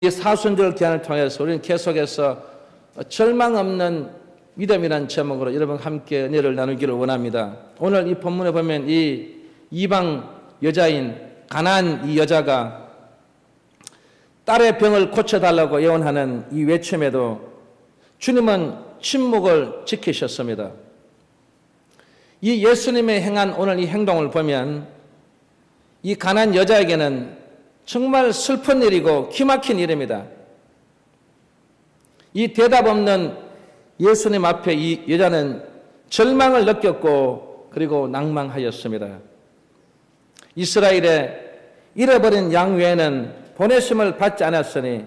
이 사순절 기한을 통해서 우리는 계속해서 절망 없는 믿음이라는 제목으로 여러분 함께 은혜를 나누기를 원합니다. 오늘 이 본문에 보면 이 이방 여자인 가나안 이 여자가 딸의 병을 고쳐달라고 예언하는 이 외침에도 주님은 침묵을 지키셨습니다. 이 예수님의 행한 오늘 이 행동을 보면 이 가나안 여자에게는 정말 슬픈 일이고 기막힌 일입니다. 이 대답 없는 예수님 앞에 이 여자는 절망을 느꼈고 그리고 낭망하였습니다. 이스라엘의 잃어버린 양 외에는 보내심을 받지 않았으니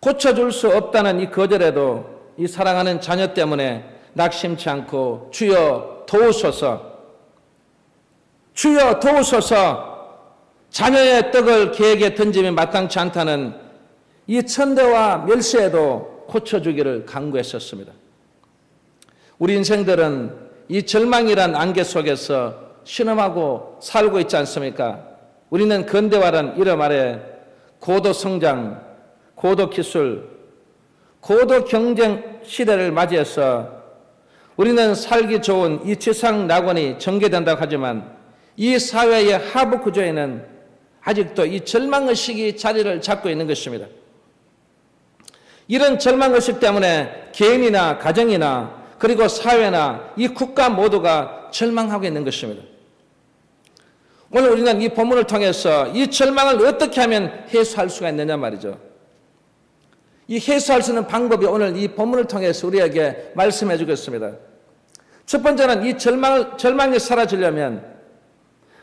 고쳐줄 수 없다는 이 거절에도 이 사랑하는 자녀 때문에 낙심치 않고 주여 도우소서, 주여 도우소서, 자녀의 떡을 개에게 던짐이 마땅치 않다는 이 천대와 멸시에도 고쳐주기를 간구했었습니다. 우리 인생들은 이 절망이란 안개 속에서 신음하고 살고 있지 않습니까? 우리는 근대화란 이름 아래 고도 성장, 고도 기술, 고도 경쟁 시대를 맞이해서 우리는 살기 좋은 이 지상 낙원이 전개된다고 하지만 이 사회의 하부 구조에는 아직도 이 절망의식이 자리를 잡고 있는 것입니다. 이런 절망의식 때문에 개인이나 가정이나 그리고 사회나 이 국가 모두가 절망하고 있는 것입니다. 오늘 우리는 이 본문을 통해서 이 절망을 어떻게 하면 해소할 수가 있느냐 말이죠. 이 해소할 수 있는 방법이 오늘 이 본문을 통해서 우리에게 말씀해 주겠습니다. 첫 번째는 이 절망이 사라지려면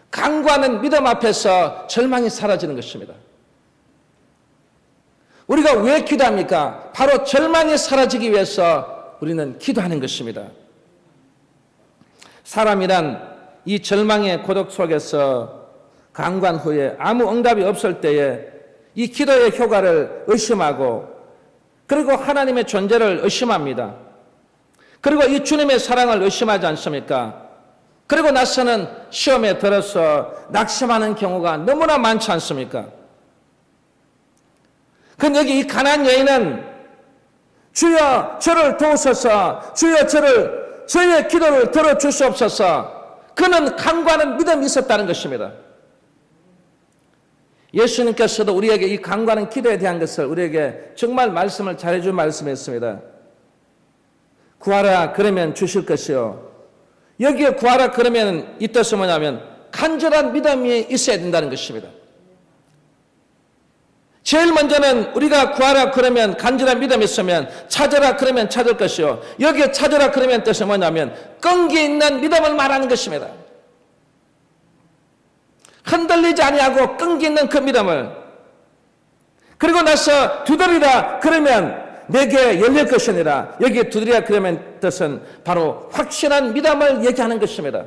간구하는 믿음 앞에서 절망이 사라지는 것입니다. 우리가 왜 기도합니까? 바로 절망이 사라지기 위해서 우리는 기도하는 것입니다. 사람이란 이 절망의 고독 속에서 간구한 후에 아무 응답이 없을 때에 이 기도의 효과를 의심하고 그리고 하나님의 존재를 의심합니다. 그리고 이 주님의 사랑을 의심하지 않습니까? 그리고 나서는 시험에 들어서 낙심하는 경우가 너무나 많지 않습니까? 그런데 여기 이 가나안 여인은 주여 저를 도우소서, 주여 저의 기도를 들어주시옵소서, 그는 간구하는 믿음이 있었다는 것입니다. 예수님께서도 우리에게 이 간구하는 기도에 대한 것을 우리에게 정말 말씀을 잘해준 말씀이었습니다. 구하라 그러면 주실 것이요, 여기에 구하라 그러면 이 뜻은 뭐냐면 간절한 믿음이 있어야 된다는 것입니다. 제일 먼저는 우리가 구하라 그러면 간절한 믿음이 있으면 찾으라 그러면 찾을 것이요, 여기에 찾으라 그러면 뜻은 뭐냐면 끈기 있는 믿음을 말하는 것입니다. 흔들리지 아니하고 끈기 있는 그 믿음을, 그리고 나서 두드리라 그러면 내게 열릴 것이니라, 여기에 두드리라 그러면 뜻은 바로 확실한 믿음을 얘기하는 것입니다.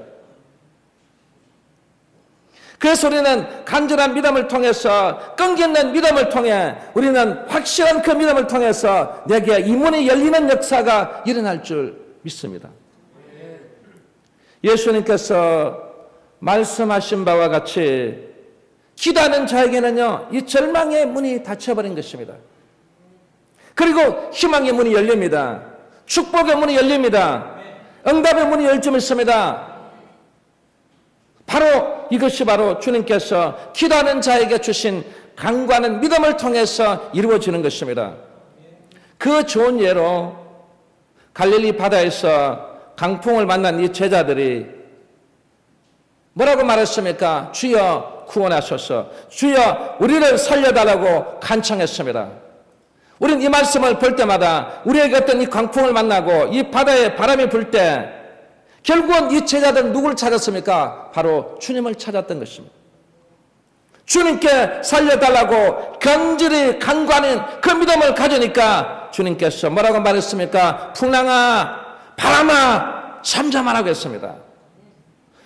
그래서 우리는 간절한 믿음을 통해서, 끈기 있는 믿음을 통해 우리는 확실한 그 믿음을 통해서 내게 이 문이 열리는 역사가 일어날 줄 믿습니다. 예수님께서 말씀하신 바와 같이 기도하는 자에게는요, 이 절망의 문이 닫혀버린 것입니다. 그리고 희망의 문이 열립니다. 축복의 문이 열립니다. 응답의 문이 열 줄 믿습니다. 바로 이것이 바로 주님께서 기도하는 자에게 주신 간구하는 믿음을 통해서 이루어지는 것입니다. 그 좋은 예로 갈릴리 바다에서 강풍을 만난 이 제자들이 뭐라고 말했습니까? 주여 구원하소서, 주여 우리를 살려달라고 간청했습니다. 우리는 이 말씀을 볼 때마다 우리에게 어떤 이 강풍을 만나고 이 바다에 바람이 불 때 결국은 이 제자들은 누구를 찾았습니까? 바로 주님을 찾았던 것입니다. 주님께 살려달라고 간절히 간구하는 그 믿음을 가지니까 주님께서 뭐라고 말했습니까? 풍랑아 바람아 잠잠하라고 했습니다.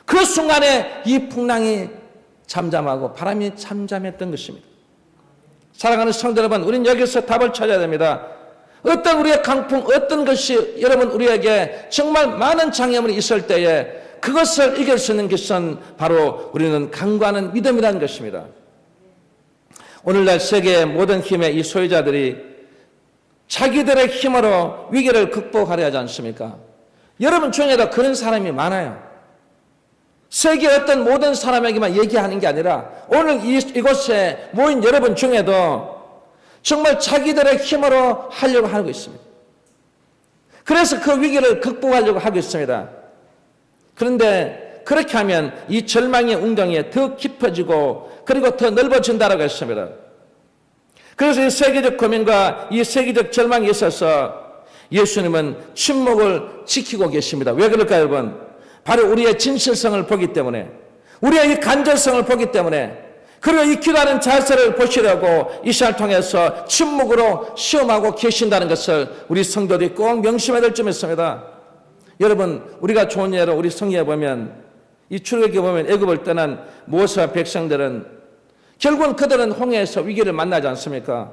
그 순간에 이 풍랑이 잠잠하고 바람이 잠잠했던 것입니다. 사랑하는 성도 여러분, 우리는 여기서 답을 찾아야 됩니다. 어떤 우리의 강풍, 어떤 것이 여러분 우리에게 정말 많은 장애물이 있을 때에 그것을 이길 수 있는 것은 바로 우리는 간구하는 믿음이라는 것입니다. 오늘날 세계의 모든 힘의 이 소유자들이 자기들의 힘으로 위기를 극복하려 하지 않습니까? 여러분 중에도 그런 사람이 많아요. 세계 어떤 모든 사람에게만 얘기하는 게 아니라 오늘 이곳에 모인 여러분 중에도 정말 자기들의 힘으로 하려고 하고 있습니다. 그래서 그 위기를 극복하려고 하고 있습니다. 그런데 그렇게 하면 이 절망의 웅덩이에 더 깊어지고 그리고 더 넓어진다고 했습니다. 그래서 이 세계적 고민과 이 세계적 절망에 있어서 예수님은 침묵을 지키고 계십니다. 왜 그럴까요, 여러분? 바로 우리의 진실성을 보기 때문에, 우리의 이 간절성을 보기 때문에, 그리고 이 기도하는 자세를 보시려고 이 시간을 통해서 침묵으로 시험하고 계신다는 것을 우리 성도들이 꼭 명심해야 될 점이 있습니다. 여러분, 우리가 좋은 예로 우리 성경에 보면 이 출애굽기에 보면 애굽을 떠난 모세와 백성들은 결국은 그들은 홍해에서 위기를 만나지 않습니까?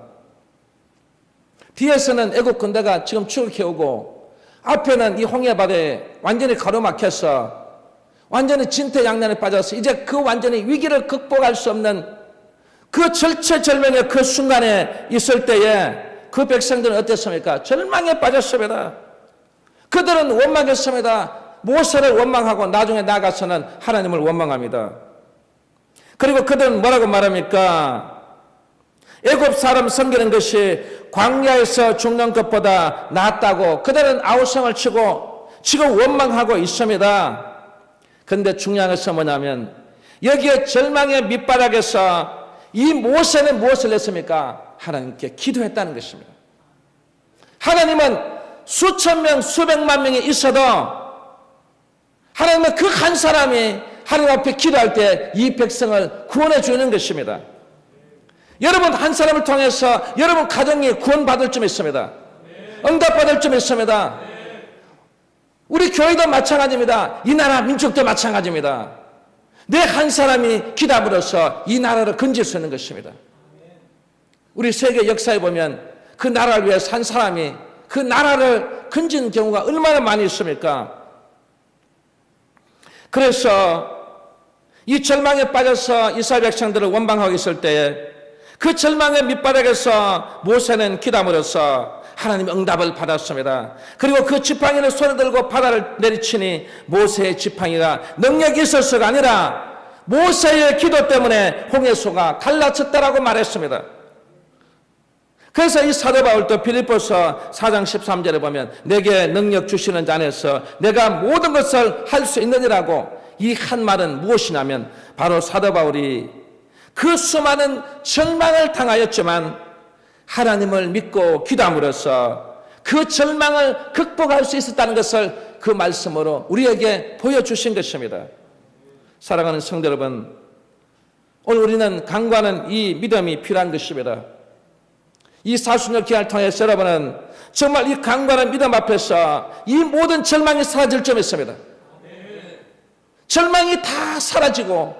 뒤에서는 애굽 군대가 지금 출애굽해 오고 앞에는 이 홍해 바다에 완전히 가로막혀서 완전히 진퇴양난에 빠져서 이제 그 완전히 위기를 극복할 수 없는 그 절체절명의 그 순간에 있을 때에 그 백성들은 어땠습니까? 절망에 빠졌습니다. 그들은 원망했습니다. 모세를 원망하고 나중에 나가서는 하나님을 원망합니다. 그리고 그들은 뭐라고 말합니까? 애굽 사람 섬기는 것이 광야에서 죽는 것보다 낫다고 그들은 아우성을 치고 지금 원망하고 있습니다. 그런데 중요한 것은 뭐냐면 여기에 절망의 밑바닥에서 이 모세는 무엇을 했습니까? 하나님께 기도했다는 것입니다. 하나님은 수천 명, 수백만 명이 있어도 하나님은 그 한 사람이 하나님 앞에 기도할 때 이 백성을 구원해 주는 것입니다. 여러분 한 사람을 통해서 여러분 가정이 구원받을 점 있습니다. 응답받을 점 있습니다. 우리 교회도 마찬가지입니다. 이 나라 민족도 마찬가지입니다. 내 한 사람이 기도함으로써 이 나라를 건질 수 있는 것입니다. 우리 세계 역사에 보면 그 나라를 위해서 한 사람이 그 나라를 건지는 경우가 얼마나 많이 있습니까? 그래서 이 절망에 빠져서 이스라엘 백성들을 원망하고 있을 때에 그 절망의 밑바닥에서 모세는 기도함으로써 하나님의 응답을 받았습니다. 그리고 그 지팡이를 손에 들고 바다를 내리치니 모세의 지팡이가 능력이 있어서가 아니라 모세의 기도 때문에 홍해소가 갈라졌다라고 말했습니다. 그래서 이 사도 바울도 빌립보서 4장 13절에 보면 내게 능력 주시는 자 안에서 내가 모든 것을 할 수 있느니라고 이 한 말은 무엇이냐면 바로 사도 바울이 그 수많은 절망을 당하였지만 하나님을 믿고 기도함으로써 그 절망을 극복할 수 있었다는 것을 그 말씀으로 우리에게 보여주신 것입니다. 사랑하는 성도 여러분, 오늘 우리는 강구하는 이 믿음이 필요한 것입니다. 이 사순절 기간을 통해서 여러분은 정말 이 강구하는 믿음 앞에서 이 모든 절망이 사라질 점이 있습니다. 절망이 다 사라지고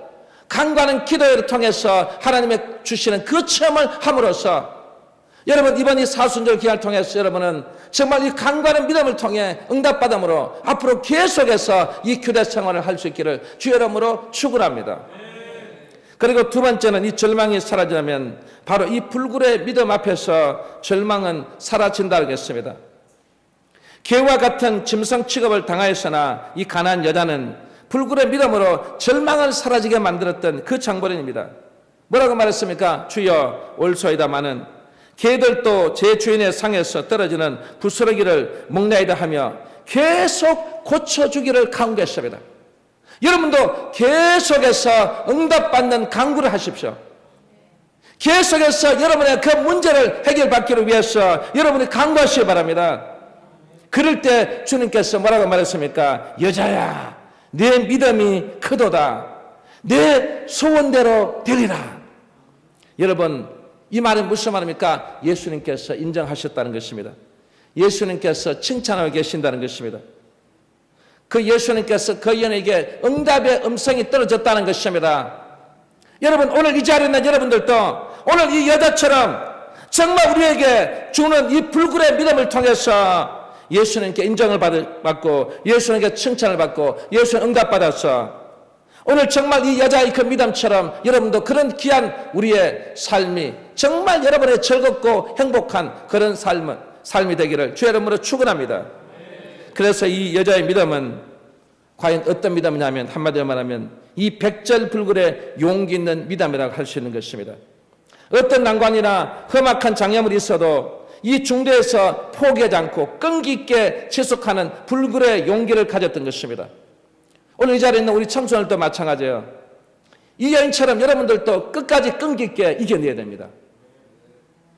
강구하는 기도를 통해서 하나님의 주시는 그 체험을 함으로써 여러분 이번 이 사순절 기간을 통해서 여러분은 정말 이 강구하는 믿음을 통해 응답받음으로 앞으로 계속해서 이 교대 생활을 할 수 있기를 주의 이름으로 축원합니다. 그리고 두 번째는 이 절망이 사라지려면 바로 이 불굴의 믿음 앞에서 절망은 사라진다고 했습니다. 개와 같은 짐승 취급을 당하였으나 이 가난한 여자는 불굴의 믿음으로 절망을 사라지게 만들었던 그 장본인입니다. 뭐라고 말했습니까? 주여 올소이다마는 개들도 제 주인의 상에서 떨어지는 부스러기를 먹나이다 하며 계속 고쳐주기를 간구했습니다. 여러분도 계속해서 응답받는 간구를 하십시오. 계속해서 여러분의 그 문제를 해결받기를 위해서 여러분이 간구하시기 바랍니다. 그럴 때 주님께서 뭐라고 말했습니까? 여자야, 내 믿음이 크도다. 내 소원대로 되리라. 여러분, 이 말은 무슨 말입니까? 예수님께서 인정하셨다는 것입니다. 예수님께서 칭찬하고 계신다는 것입니다. 그 예수님께서 그 여인에게 응답의 음성이 떨어졌다는 것입니다. 여러분 오늘 이 자리에 있는 여러분들도 오늘 이 여자처럼 정말 우리에게 주는 이 불굴의 믿음을 통해서 예수님께 인정을 받고 예수님께 칭찬을 받고 예수님 응답받아서 오늘 정말 이 여자의 그 믿음처럼 여러분도 그런 귀한 우리의 삶이 정말 여러분의 즐겁고 행복한 그런 삶이 되기를 주의 이름으로 축원합니다. 그래서 이 여자의 믿음은 과연 어떤 믿음이냐면 한마디로 말하면 이 백절불굴의 용기 있는 믿음이라고 할 수 있는 것입니다. 어떤 난관이나 험악한 장애물이 있어도 이 중도에서 포기하지 않고 끈기 있게 지속하는 불굴의 용기를 가졌던 것입니다. 오늘 이 자리에 있는 우리 청소년들도 마찬가지예요. 이 여인처럼 여러분들도 끝까지 끈기 있게 이겨내야 됩니다.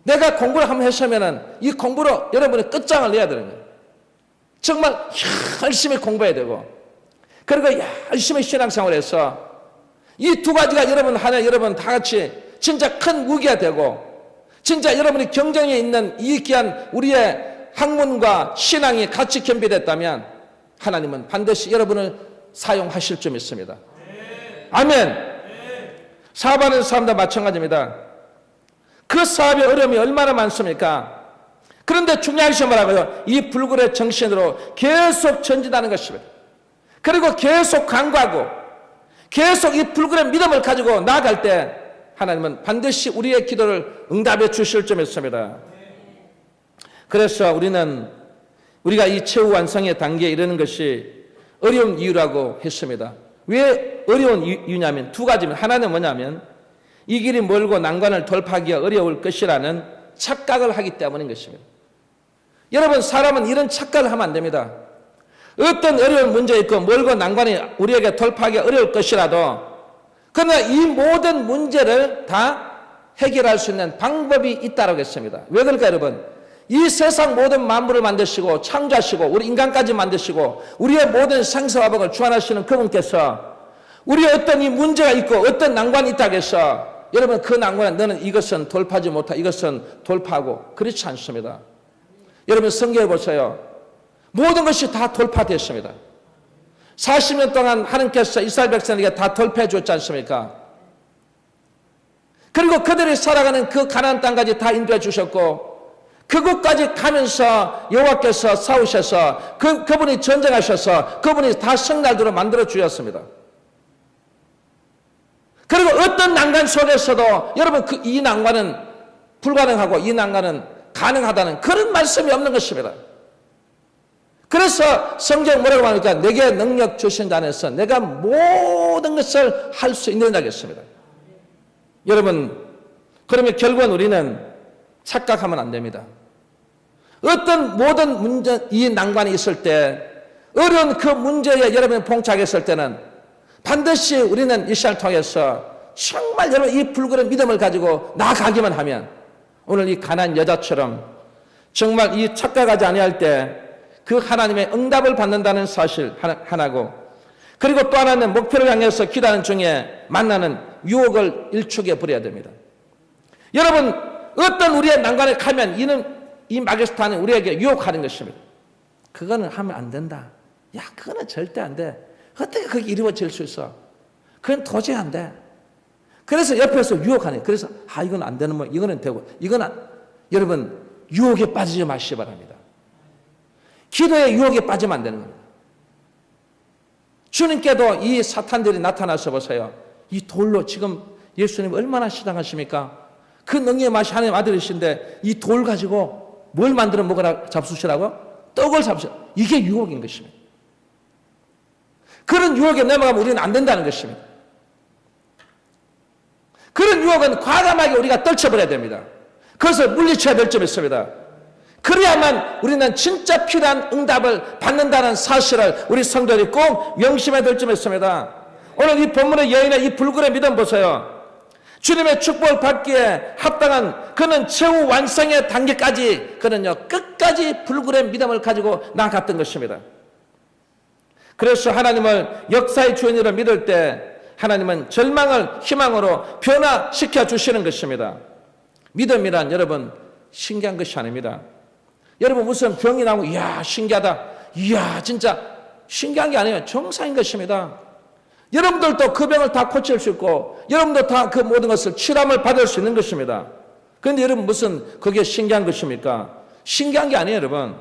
내가 공부를 한번 했으면 이 공부로 여러분의 끝장을 내야 되는 거예요. 정말 열심히 공부해야 되고 그리고 열심히 신앙생활을 해서 이 두 가지가 여러분 다 같이 진짜 큰 무기가 되고 진짜 여러분이 경쟁에 있는 이 귀한 우리의 학문과 신앙이 같이 겸비됐다면 하나님은 반드시 여러분을 사용하실 줄 믿습니다. 아멘. 사업하는 사람도 마찬가지입니다. 그 사업의 어려움이 얼마나 많습니까? 그런데 중요한 것이 뭐라고요? 이 불굴의 정신으로 계속 전진하는 것입니다. 그리고 계속 간구하고 계속 이 불굴의 믿음을 가지고 나아갈 때 하나님은 반드시 우리의 기도를 응답해 주실 줄 믿습니다. 그래서 우리가 이 최후 완성의 단계에 이르는 것이 어려운 이유라고 했습니다. 왜 어려운 이유냐면 두 가지입니다. 하나는 뭐냐면 이 길이 멀고 난관을 돌파하기가 어려울 것이라는 착각을 하기 때문인 것입니다. 여러분, 사람은 이런 착각을 하면 안 됩니다. 어떤 어려운 문제 있고 멀고 난관이 우리에게 돌파하기 어려울 것이라도 그러나 이 모든 문제를 다 해결할 수 있는 방법이 있다고 했습니다. 왜 그럴까요, 여러분? 이 세상 모든 만물을 만드시고 창조하시고 우리 인간까지 만드시고 우리의 모든 생사화복을 주관하시는 그분께서 우리의 어떤 이 문제가 있고 어떤 난관이 있다고 해서 여러분 그 난관은 너는 이것은 돌파하지 못하 이것은 돌파하고 그렇지 않습니다. 여러분 성경에 보세요. 모든 것이 다 돌파됐습니다. 40년 동안 하나님께서 이스라엘 백성에게 다 돌파해 줬지 않습니까? 그리고 그들이 살아가는 그 가나안 땅까지 다 인도해 주셨고 그곳까지 가면서 여호와께서 싸우셔서 그분이 전쟁하셔서 그분이 다 성날들로 만들어 주셨습니다. 그리고 어떤 난관 속에서도 여러분 이 난관은 불가능하고 이 난관은 가능하다는 그런 말씀이 없는 것입니다. 그래서 성경 뭐라고 하니까 내게 능력 주신 자 안에서 내가 모든 것을 할 수 있는 자겠습니다. 여러분 그러면 결국은 우리는 착각하면 안 됩니다. 어떤 모든 문제 이 난관이 있을 때 어려운 그 문제에 여러분이 봉착했을 때는 반드시 우리는 이 시간을 통해서 정말 여러분 이 불굴의 믿음을 가지고 나아가기만 하면 오늘 이 가난한 여자처럼 정말 이 착각하지 아니할 때 그 하나님의 응답을 받는다는 사실 하나고 그리고 또 하나는 목표를 향해서 기도하는 중에 만나는 유혹을 일축해 버려야 됩니다. 여러분 어떤 우리의 난관에 가면 이 마귀스탄은 우리에게 유혹하는 것입니다. 그거는 하면 안 된다. 야 그거는 절대 안 돼. 어떻게 그게 이루어질 수 있어? 그건 도저히 안 돼. 그래서 옆에서 유혹하네. 그래서 이건 안 되는 뭐 이거는 되고 이건 여러분 유혹에 빠지지 마시기 바랍니다. 기도의 유혹에 빠지면 안 되는 겁니다. 주님께도 이 사탄들이 나타나서 보세요. 이 돌로 지금 예수님 얼마나 시장하십니까? 그 능력의 맛이 하나님 아들이신데 이 돌 가지고 뭘 만들어 먹으라 잡수시라고? 떡을 잡수시라. 이게 유혹인 것입니다. 그런 유혹에 넘어가면 우리는 안 된다는 것입니다. 그런 유혹은 과감하게 우리가 떨쳐버려야 됩니다. 그것을 물리쳐야 될 점 있습니다. 그래야만 우리는 진짜 필요한 응답을 받는다는 사실을 우리 성도들이 꼭 명심해야 될 점 있습니다. 오늘 이 본문의 여인의 이 불굴의 믿음 보세요. 주님의 축복을 받기에 합당한 그는 최후 완성의 단계까지 그는요 끝까지 불굴의 믿음을 가지고 나아갔던 것입니다. 그래서 하나님을 역사의 주인으로 믿을 때 하나님은 절망을 희망으로 변화시켜 주시는 것입니다. 믿음이란 여러분 신기한 것이 아닙니다. 여러분 무슨 병이 나고 이야 신기하다. 이야 진짜 신기한 게 아니에요. 정상인 것입니다. 여러분들도 그 병을 다 고칠 수 있고 여러분도 다 그 모든 것을 치료함을 받을 수 있는 것입니다. 그런데 여러분 무슨 그게 신기한 것입니까? 신기한 게 아니에요 여러분.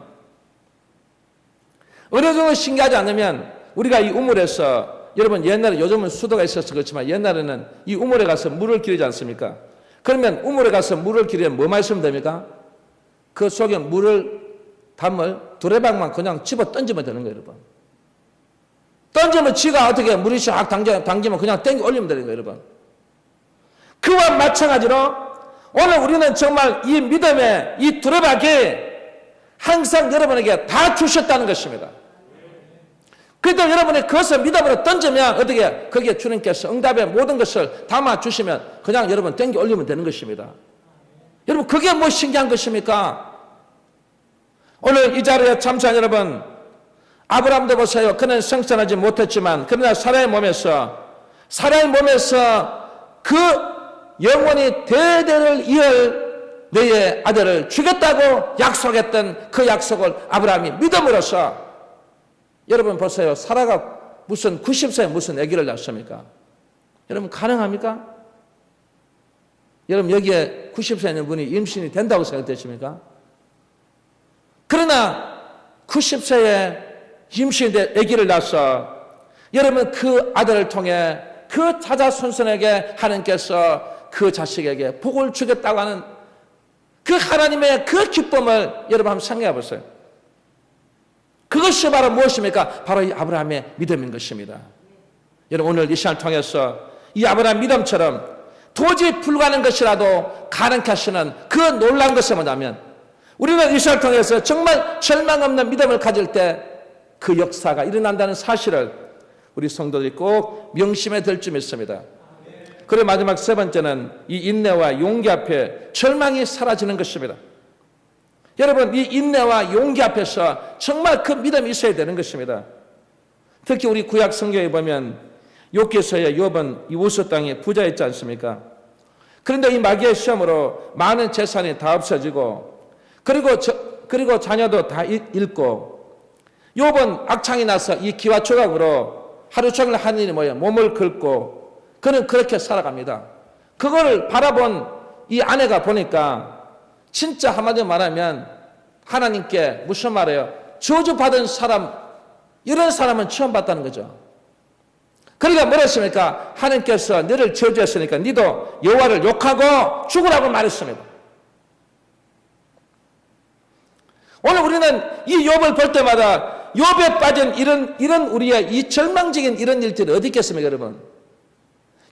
어느 정도 신기하지 않으면 우리가 이 우물에서 여러분 옛날에 요즘은 수도가 있어서 그렇지만 옛날에는 이 우물에 가서 물을 기르지 않습니까? 그러면 우물에 가서 물을 기르면 뭐만 있으면 됩니까? 그 속에 담을 두레박만 그냥 집어 던지면 되는 거예요, 여러분. 던지면 지가 어떻게 물이 샥 당기면 그냥 땡겨 올리면 되는 거예요, 여러분. 그와 마찬가지로 오늘 우리는 정말 이 믿음의 이 두레박이 항상 여러분에게 다 주셨다는 것입니다. 그래도 여러분이 그것을 믿음으로 던지면 어떻게 거기에 주님께서 응답의 모든 것을 담아 주시면 그냥 여러분 땡겨 올리면 되는 것입니다. 여러분 그게 뭐 신기한 것입니까? 오늘 이 자리에 참석한 여러분, 아브라함도 보세요. 그는 생산하지 못했지만 그러나 사라의 몸에서 그 영원히 대대를 이을 너의 아들을 주겠다고 약속했던 그 약속을 아브라함이 믿음으로써, 여러분 보세요. 사라가 무슨 90세에 무슨 아기를 낳습니까? 여러분 가능합니까? 여러분 여기에 90세 있는 분이 임신이 된다고 생각되십니까? 그러나 90세에 임신된 아기를 낳아서 여러분 그 아들을 통해 그 자자손손에게 하나님께서 그 자식에게 복을 주겠다고 하는 그 하나님의 그 기쁨을 여러분 한번 생각해 보세요. 그것이 바로 무엇입니까? 바로 이 아브라함의 믿음인 것입니다. 여러분 오늘 이 시간을 통해서 이 아브라함 믿음처럼 도저히 불가능한 것이라도 가능케 하시는 그 놀라운 것이 뭐냐면, 우리는 이 시간을 통해서 정말 절망 없는 믿음을 가질 때 그 역사가 일어난다는 사실을 우리 성도들이 꼭 명심해 들 줄 믿습니다. 그리고 마지막 세 번째는 이 인내와 용기 앞에 절망이 사라지는 것입니다. 여러분 이 인내와 용기 앞에서 정말 그 믿음이 있어야 되는 것입니다. 특히 우리 구약 성경에 보면 욥기서에 욥은 이 우스 땅에 부자였지 않습니까? 그런데 이 마귀의 시험으로 많은 재산이 다 없어지고 그리고 자녀도 다 잃고, 욥은 악창이 나서 이 기와 조각으로 하루 종일 한 일이 뭐예요? 몸을 긁고 그는 그렇게 살아갑니다. 그걸 바라본 이 아내가 보니까 진짜 한마디로 말하면 하나님께 무슨 말이에요? 저주받은 사람, 이런 사람은 처음 봤다는 거죠. 그러니까 뭐라 했습니까? 하나님께서 너를 저주했으니까 너도 여호와를 욕하고 죽으라고 말했습니다. 오늘 우리는 이 욥을 볼 때마다 욥에 빠진 이런 우리의 이 절망적인 이런 일들이 어디 있겠습니까, 여러분?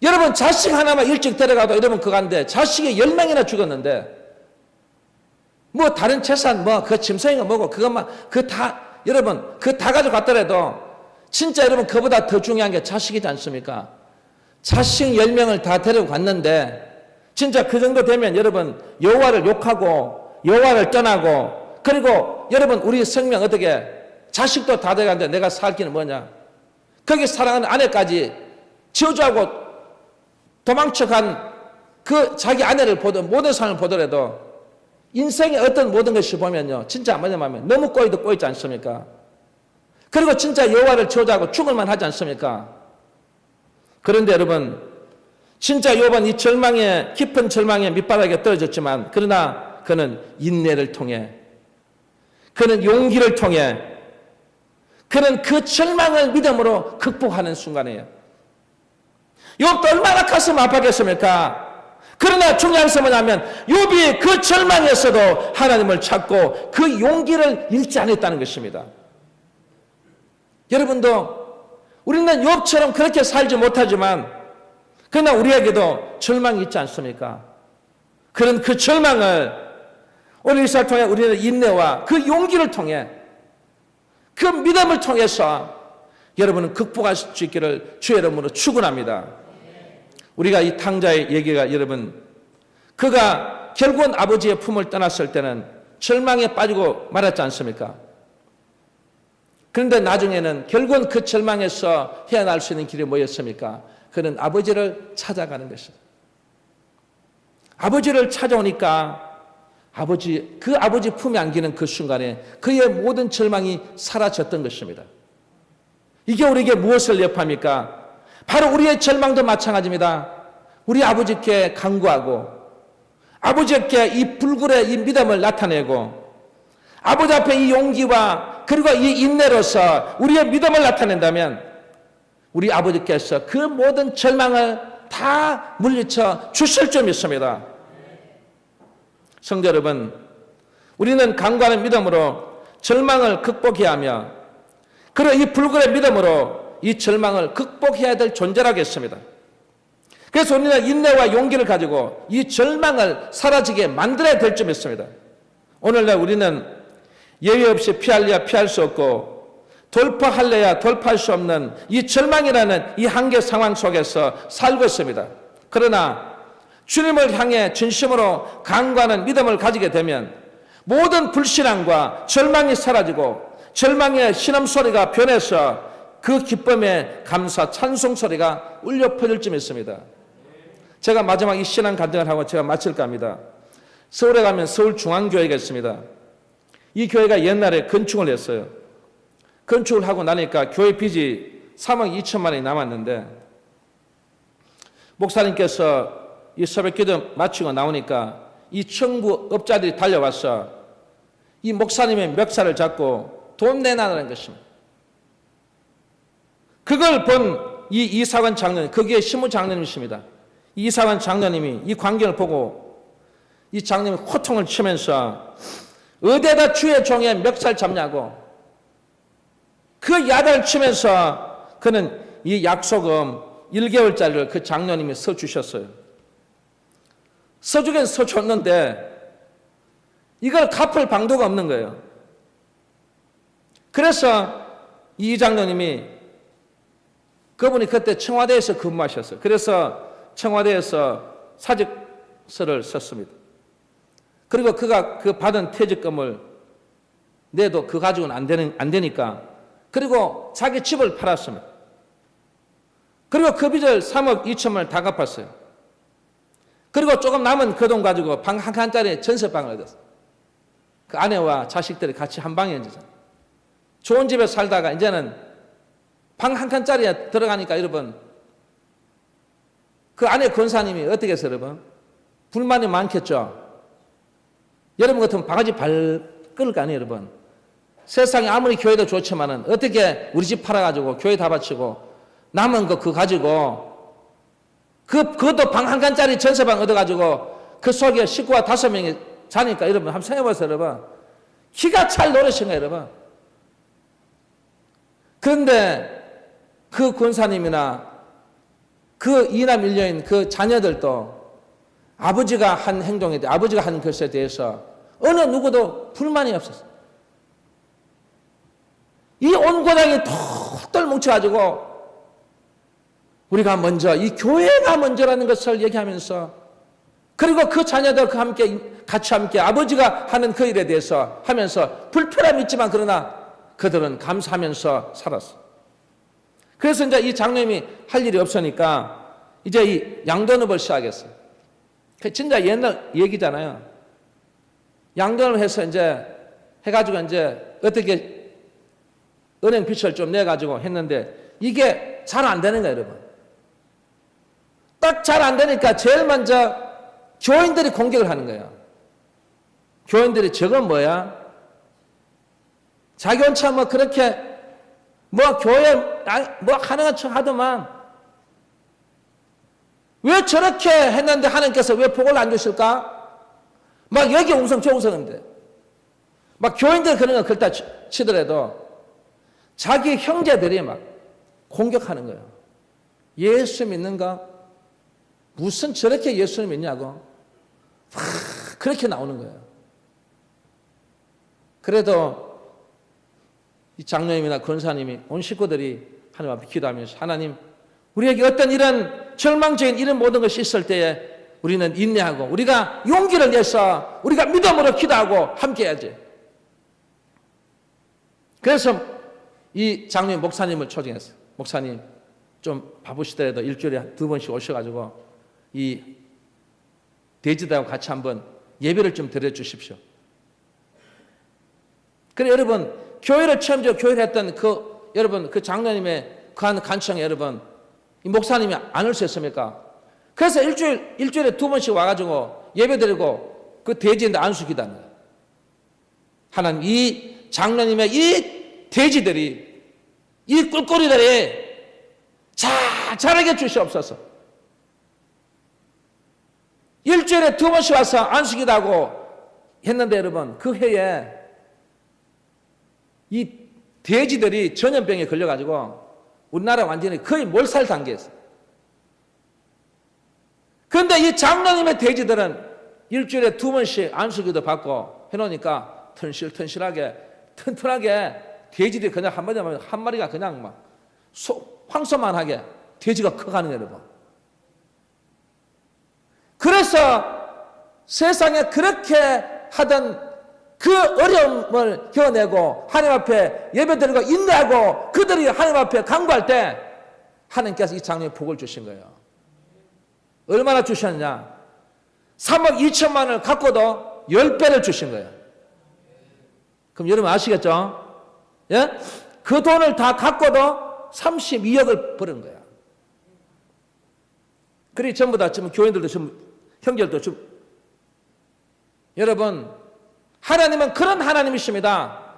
여러분 자식 하나만 일찍 데려가도 여러분 그간데 자식이 10명이나 죽었는데 뭐 다른 재산 그 짐승이가 뭐고 그것만 여러분 그 다 가져갔더라도 진짜 여러분 그보다 더 중요한 게 자식이지 않습니까? 자식 10명을 다 데려갔는데 진짜 그 정도 되면 여러분 여호와를 욕하고 여호와를 떠나고, 그리고 여러분 우리 생명 어떻게 자식도 다 돼가는데 내가 살 길은 뭐냐? 거기 사랑하는 아내까지 저주하고 도망쳐간 그 자기 아내를 보던 모든 상을 보더라도 인생의 어떤 모든 것이 보면요 진짜 뭐냐면 너무 꼬이도 꼬이지 않습니까? 그리고 진짜 여호와를 저주하고 죽을만 하지 않습니까? 그런데 여러분 진짜 욥은 이 절망의 깊은 절망의 밑바닥에 떨어졌지만 그러나 그는 인내를 통해, 그는 용기를 통해, 그는 그 절망을 믿음으로 극복하는 순간이에요. 욥도 얼마나 가슴 아팠겠습니까? 그러나 중요한 것은 뭐냐면 욥이 그 절망에서도 하나님을 찾고 그 용기를 잃지 않았다는 것입니다. 여러분도 우리는 욥처럼 그렇게 살지 못하지만 그러나 우리에게도 절망이 있지 않습니까? 그런 그 절망을 오늘 이 시간을 통해 우리는 인내와 그 용기를 통해 그 믿음을 통해서 여러분은 극복할 수 있기를 주의 이름으로 축원합니다. 우리가 이 탕자의 얘기가 여러분 그가 결국은 아버지의 품을 떠났을 때는 절망에 빠지고 말았지 않습니까? 그런데 나중에는 결국은 그 절망에서 헤어날 수 있는 길이 뭐였습니까? 그는 아버지를 찾아가는 것이다. 아버지를 찾아오니까 그 아버지 품에 안기는 그 순간에 그의 모든 절망이 사라졌던 것입니다. 이게 우리에게 무엇을 예표합니까? 바로 우리의 절망도 마찬가지입니다. 우리 아버지께 간구하고 아버지께 이 불굴의 이 믿음을 나타내고 아버지 앞에 이 용기와 그리고 이 인내로서 우리의 믿음을 나타낸다면 우리 아버지께서 그 모든 절망을 다 물리쳐 주실 줄 믿습니다. 성도 여러분, 우리는 강구하는 믿음으로 절망을 극복해야 하며, 그리고 이 불굴의 믿음으로 이 절망을 극복해야 될 존재라겠습니다. 그래서 우리는 인내와 용기를 가지고 이 절망을 사라지게 만들어야 될 줄 믿습니다. 오늘날 우리는 예외 없이 피할래야 피할 수 없고 돌파할래야 돌파할 수 없는 이 절망이라는 이 한계 상황 속에서 살고 있습니다. 그러나 주님을 향해 진심으로 간구하는 믿음을 가지게 되면 모든 불신앙과 절망이 사라지고 절망의 신음소리가 변해서 그 기쁨의 감사 찬송 소리가 울려 퍼질 줄 믿습니다. 제가 마지막 이 신앙 간증을 하고 제가 마칠까 합니다. 서울에 가면 서울중앙교회가 있습니다. 이 교회가 옛날에 건축을 했어요. 건축을 하고 나니까 교회 빚이 3억 2천만 원이 남았는데, 목사님께서 이 새벽 기도 마치고 나오니까 이 청구업자들이 달려와서 이 목사님의 멱살을 잡고 돈 내놔라는 것입니다. 그걸 본 이 이사관 장로님, 거기에 신무 장로님이십니다. 이 이사관 장로님이 이 광경을 보고 이 장로님이 호통을 치면서 어디에다 주의 종의 멱살 잡냐고 그 야단을 치면서 그는 이 약소금 1개월짜리를 그 장로님이 써주셨어요. 써주긴 써줬는데 이걸 갚을 방도가 없는 거예요. 그래서 이 장로님이, 그분이 그때 청와대에서 근무하셨어요. 그래서 청와대에서 사직서를 썼습니다. 그리고 그가 그 받은 퇴직금을 내도 그 가지고는 안 되니까, 그리고 자기 집을 팔았습니다. 그리고 그 빚을 3억 2천만 원을 다 갚았어요. 그리고 조금 남은 그 돈 가지고 방 한 칸짜리 전세방을 얻었어요. 그 아내와 자식들이 같이 한 방에 앉아서 좋은 집에 살다가 이제는 방 한 칸짜리에 들어가니까 여러분, 그 아내 권사님이 어떻게 해서 여러분? 불만이 많겠죠? 여러분 같으면 바가지 발 끌을 거 아니에요, 여러분? 세상에 아무리 교회도 좋지만은 어떻게 우리 집 팔아가지고 교회 다 바치고 남은 거 그거 가지고 그것도 방 한 칸짜리 전세방 얻어가지고 그 속에 식구가 5명이 자니까 여러분 한번 생각해보세요, 여러분. 기가 찰 노릇인 거예요, 여러분. 그런데 그 권사님이나 그 이남 일녀인 그 자녀들도 아버지가 한 행동에 대해, 아버지가 한 것에 대해서 어느 누구도 불만이 없었어요. 이 온 고장이 똘똘 뭉쳐가지고 우리가 먼저, 이 교회가 먼저라는 것을 얘기하면서, 그리고 그 자녀들과 같이 함께 아버지가 하는 그 일에 대해서 하면서 불편함이 있지만 그러나 그들은 감사하면서 살았어. 그래서 이제 이 장로님이 할 일이 없으니까 이제 이 양도업을 시작했어요. 진짜 옛날 얘기잖아요. 양도업을 해서 이제 해가지고 이제 어떻게 은행 빚을 좀 내가지고 했는데 이게 잘 안 되는 거예요, 여러분. 딱 잘 안 되니까 제일 먼저 교인들이 공격을 하는 거예요. 교인들이 저건 뭐야? 자기 혼자 뭐 그렇게 뭐 교회 뭐 하는 척 하더만 왜 저렇게 했는데 하나님께서 왜 복을 안 주실까? 막 여기 웅성 저 웅성인데 막 교인들 그런 거 그렇다 치더라도 자기 형제들이 막 공격하는 거예요. 예수 믿는가? 무슨 저렇게 예수를 믿냐고 그렇게 나오는 거예요. 그래도 이 장로님이나 권사님이 온 식구들이 하나님 앞에 기도하면서, 하나님 우리에게 어떤 이런 절망적인 이런 모든 것이 있을 때에 우리는 인내하고 우리가 용기를 내서 우리가 믿음으로 기도하고 함께 해야지. 그래서 이 장로님 목사님을 초청했어요. 목사님 좀 바쁘시더라도 일주일에 2번씩 오셔가지고 이 대지들하고 같이 한번 예배를 좀 드려주십시오. 그래 여러분, 교회를 처음 교회를 했던 그 여러분 그 장로님의 그 한 간청에 여러분 이 목사님이 안 올 수 있습니까? 그래서 일주일에 2번씩 와가지고 예배드리고 그 대지인데 안수기도하는 거예요. 하나님 이 장로님의 이 돼지들이 이 꿀꿀이들이 잘 자라게 주시옵소서. 일주일에 2번씩 와서 안수기도 하고 했는데 여러분, 그 해에 이 돼지들이 전염병에 걸려가지고 우리나라 완전히 거의 몰살 단계였어요. 그런데 이 장로님의 돼지들은 일주일에 2번씩 안수기도 받고 해놓으니까 튼실튼실하게 튼튼하게 돼지들이 그냥 한 마리가 그냥 막 황소만하게 돼지가 커가는 거예요, 여러분. 그래서 세상에 그렇게 하던 그 어려움을 겨내고 하나님 앞에 예배드리고 인내하고 그들이 하나님 앞에 간구할 때 하나님께서 이 장로에 복을 주신 거예요. 얼마나 주셨냐? 3억 2천만 원을 갖고도 10배를 주신 거예요. 그럼 여러분 아시겠죠? 예? 그 돈을 다 갖고도 32억을 버는 거야. 그리 전부 다 지금 교인들도 지금 형제들도 지금 여러분, 하나님은 그런 하나님이십니다.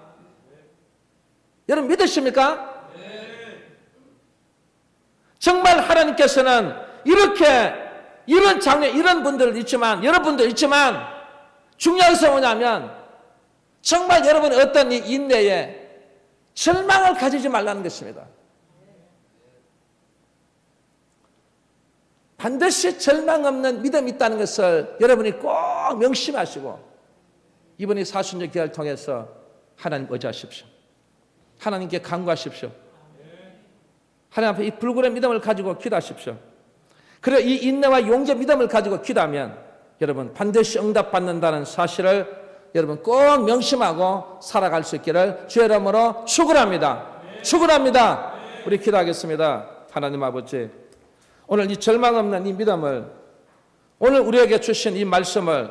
여러분 믿으십니까? 정말 하나님께서는 이렇게 이런 장래 이런 분들 있지만 여러분도 있지만 중요한 것은 뭐냐면 정말 여러분이 어떤 이 인내에 절망을 가지지 말라는 것입니다. 반드시 절망 없는 믿음이 있다는 것을 여러분이 꼭 명심하시고 이번에 사순절 기회를 통해서 하나님 의지하십시오. 하나님께 간구하십시오. 하나님 앞에 이 불굴의 믿음을 가지고 기도하십시오. 그래 이 인내와 용기의 믿음을 가지고 기도하면 여러분 반드시 응답받는다는 사실을 여러분 꼭 명심하고 살아갈 수 있기를 주의 이름으로 축원합니다. 축원합니다. 우리 기도하겠습니다. 하나님 아버지, 오늘 이 절망 없는 이 믿음을 오늘 우리에게 주신 이 말씀을